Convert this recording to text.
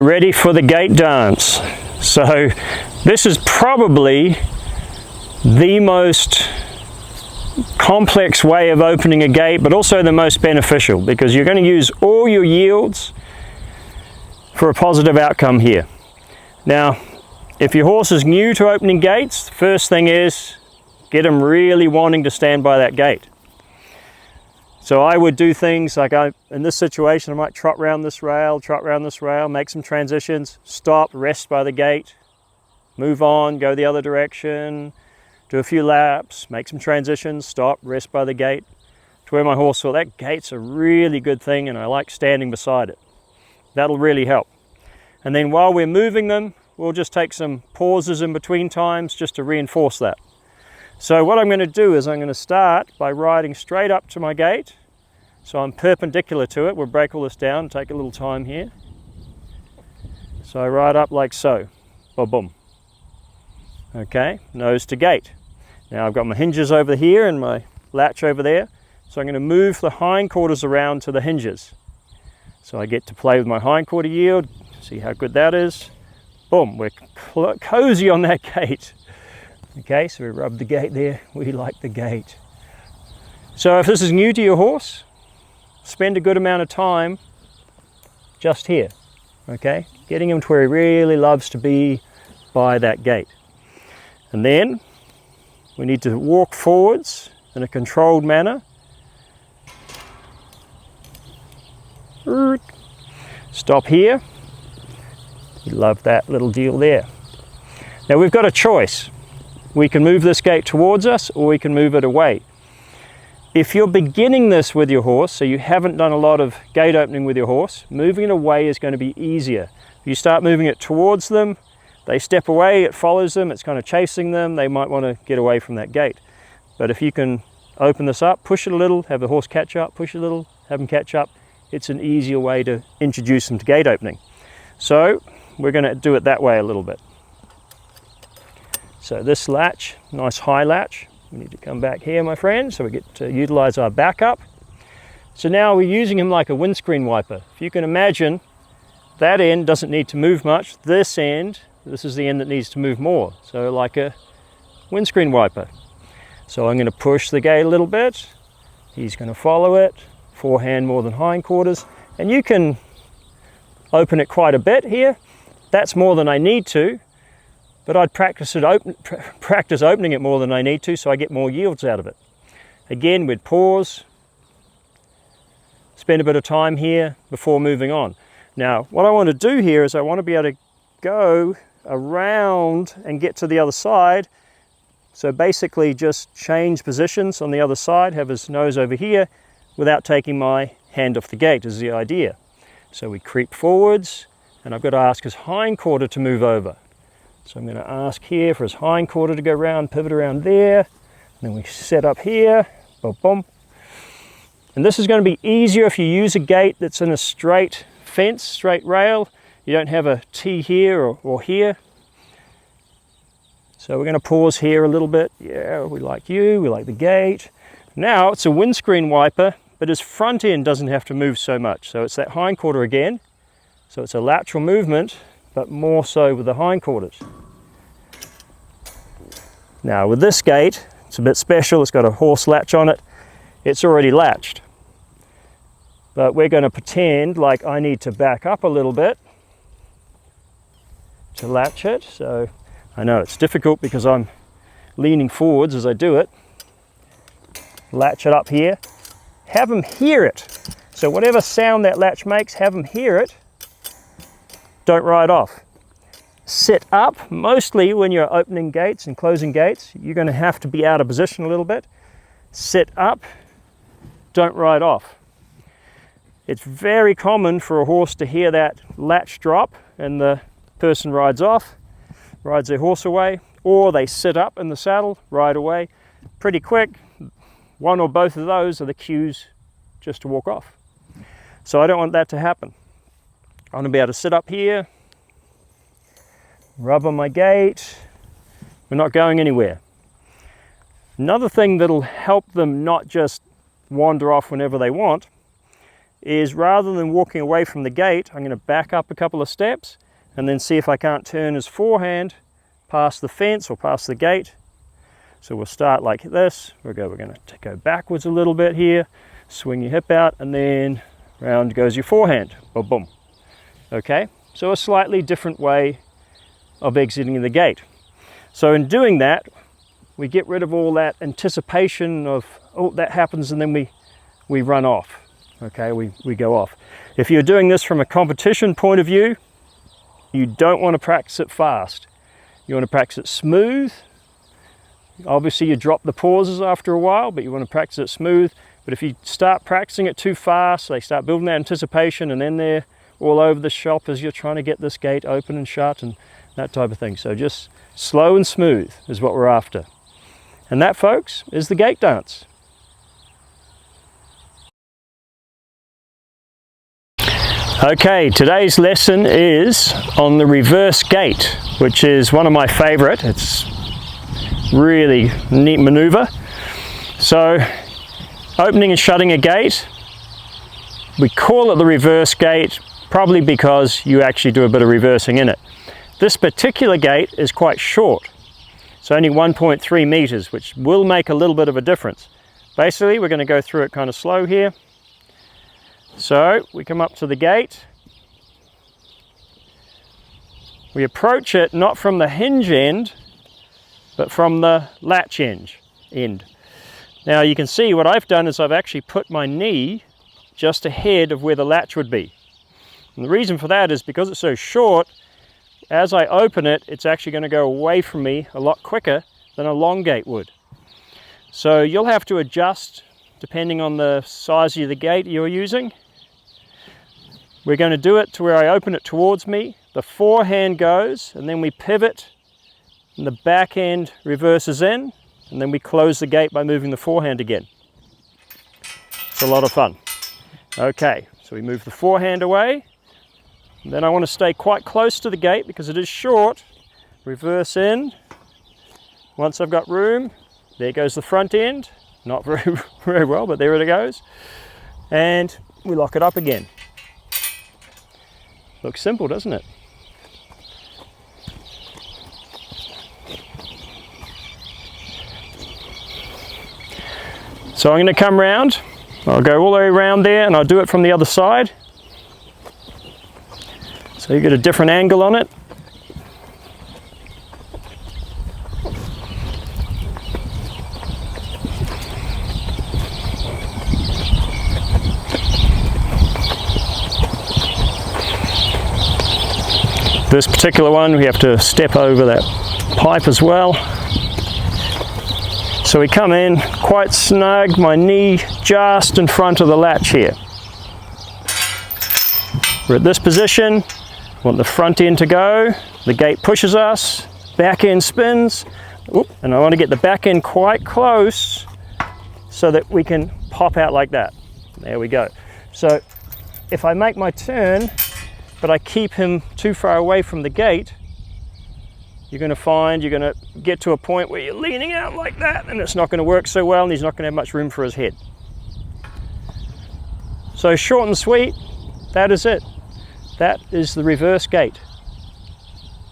Ready for the gate dance. So this is probably the most complex way of opening a gate, but also the most beneficial, because you're going to use all your yields for a positive outcome here. Now, if your horse is new to opening gates, the first thing is get him really wanting to stand by that gate. So I would do things like, in this situation, I might trot round this rail, make some transitions, stop, rest by the gate, move on, go the other direction, do a few laps, make some transitions, stop, rest by the gate, to where my horse thought, that gate's a really good thing and I like standing beside it. That'll really help. And then while we're moving them, we'll just take some pauses in between times just to reinforce that. So what I'm going to do is I'm going to start by riding straight up to my gate. So I'm perpendicular to it. We'll break all this down, take a little time here. So I ride up like so, boom. Okay, nose to gate. Now I've got my hinges over here and my latch over there. So I'm going to move the hindquarters around to the hinges. So I get to play with my hindquarter yield, see how good that is. Boom, we're cozy on that gate. Okay, so we rub the gate there, we like the gate. So if this is new to your horse, spend a good amount of time just here, okay? Getting him to where he really loves to be by that gate. And then we need to walk forwards in a controlled manner. Stop here. You love that little deal there. Now we've got a choice. We can move this gate towards us or we can move it away. If you're beginning this with your horse, so you haven't done a lot of gate opening with your horse, moving it away is going to be easier. If you start moving it towards them, they step away, it follows them, it's kind of chasing them, they might want to get away from that gate. But if you can open this up, push it a little, have the horse catch up, push it a little, have them catch up, it's an easier way to introduce them to gate opening. So we're going to do it that way a little bit. So this latch, nice high latch. We need to come back here, my friend, so we get to utilize our backup. So now we're using him like a windscreen wiper. If you can imagine, that end doesn't need to move much. This end, this is the end that needs to move more. So like a windscreen wiper. So I'm going to push the gate a little bit. He's going to follow it. Forehand more than hindquarters. And you can open it quite a bit here. That's more than I need to. But I'd practice opening it more than I need to so I get more yields out of it. Again, we'd pause, spend a bit of time here before moving on. Now, what I want to do here is I want to be able to go around and get to the other side. So basically just change positions on the other side, have his nose over here without taking my hand off the gate is the idea. So we creep forwards and I've got to ask his hindquarter to move over. So I'm going to ask here for his hindquarter to go around, pivot around there. And then we set up here, boom, boom. And this is going to be easier if you use a gate that's in a straight fence, straight rail. You don't have a T here or here. So we're going to pause here a little bit. Yeah, we like you, we like the gate. Now it's a windscreen wiper, but his front end doesn't have to move so much. So it's that hindquarter again. So it's a lateral movement, but more so with the hindquarters. Now with this gate, it's a bit special. It's got a horse latch on it. It's already latched. But we're going to pretend like I need to back up a little bit to latch it. So I know it's difficult because I'm leaning forwards as I do it. Latch it up here. Have them hear it. So whatever sound that latch makes, have them hear it. Don't ride off. Sit up. Mostly when you're opening gates and closing gates, you're going to have to be out of position a little bit. Sit up. Don't ride off. It's very common for a horse to hear that latch drop and the person rides off, rides their horse away, or they sit up in the saddle, ride away. Pretty quick, one or both of those are the cues just to walk off. So I don't want that to happen. I want to be able to sit up here, rub on my gate. We're not going anywhere. Another thing that'll help them not just wander off whenever they want is rather than walking away from the gate, I'm going to back up a couple of steps and then see if I can't turn his forehand past the fence or past the gate. So we'll start like this. We're going to go backwards a little bit here, swing your hip out, and then round goes your forehand. Boom, boom. Okay, so a slightly different way of exiting the gate. So in doing that, we get rid of all that anticipation of, oh, that happens, and then we run off. Okay, we go off. If you're doing this from a competition point of view, you don't want to practice it fast. You want to practice it smooth. Obviously you drop the pauses after a while, but you want to practice it smooth. But if you start practicing it too fast, they start building that anticipation, and then they're all over the shop as you're trying to get this gate open and shut and that type of thing. So just slow and smooth is what we're after. And that, folks, is the gate dance. Okay, today's lesson is on the reverse gate, which is one of my favorite. It's really neat maneuver. So, opening and shutting a gate, we call it the reverse gate probably because you actually do a bit of reversing in it. This particular gate is quite short. It's only 1.3 meters, which will make a little bit of a difference. Basically, we're going to go through it kind of slow here. So we come up to the gate. We approach it not from the hinge end, but from the latch end. Now you can see what I've done is I've actually put my knee just ahead of where the latch would be. And the reason for that is because it's so short, as I open it, it's actually going to go away from me a lot quicker than a long gate would. So you'll have to adjust depending on the size of the gate you're using. We're going to do it to where I open it towards me, the forehand goes, and then we pivot, and the back end reverses in, and then we close the gate by moving the forehand again. It's a lot of fun. Okay, so we move the forehand away, and then I want to stay quite close to the gate because it is short. Reverse in. Once I've got room, there goes the front end. Not very well, but there it goes. And we lock it up again. Looks simple, doesn't it? So I'm going to come round. I'll go all the way around there, and I'll do it from the other side. So you get a different angle on it. This particular one, we have to step over that pipe as well. So we come in quite snug, my knee just in front of the latch here. We're at this position, want the front end to go, the gate pushes us, back end spins, and I want to get the back end quite close so that we can pop out like that. There we go. So if I make my turn, but I keep him too far away from the gate, you're going to find you're going to get to a point where you're leaning out like that, and it's not going to work so well, and he's not going to have much room for his head. So short and sweet, that is it. That is the reverse gate.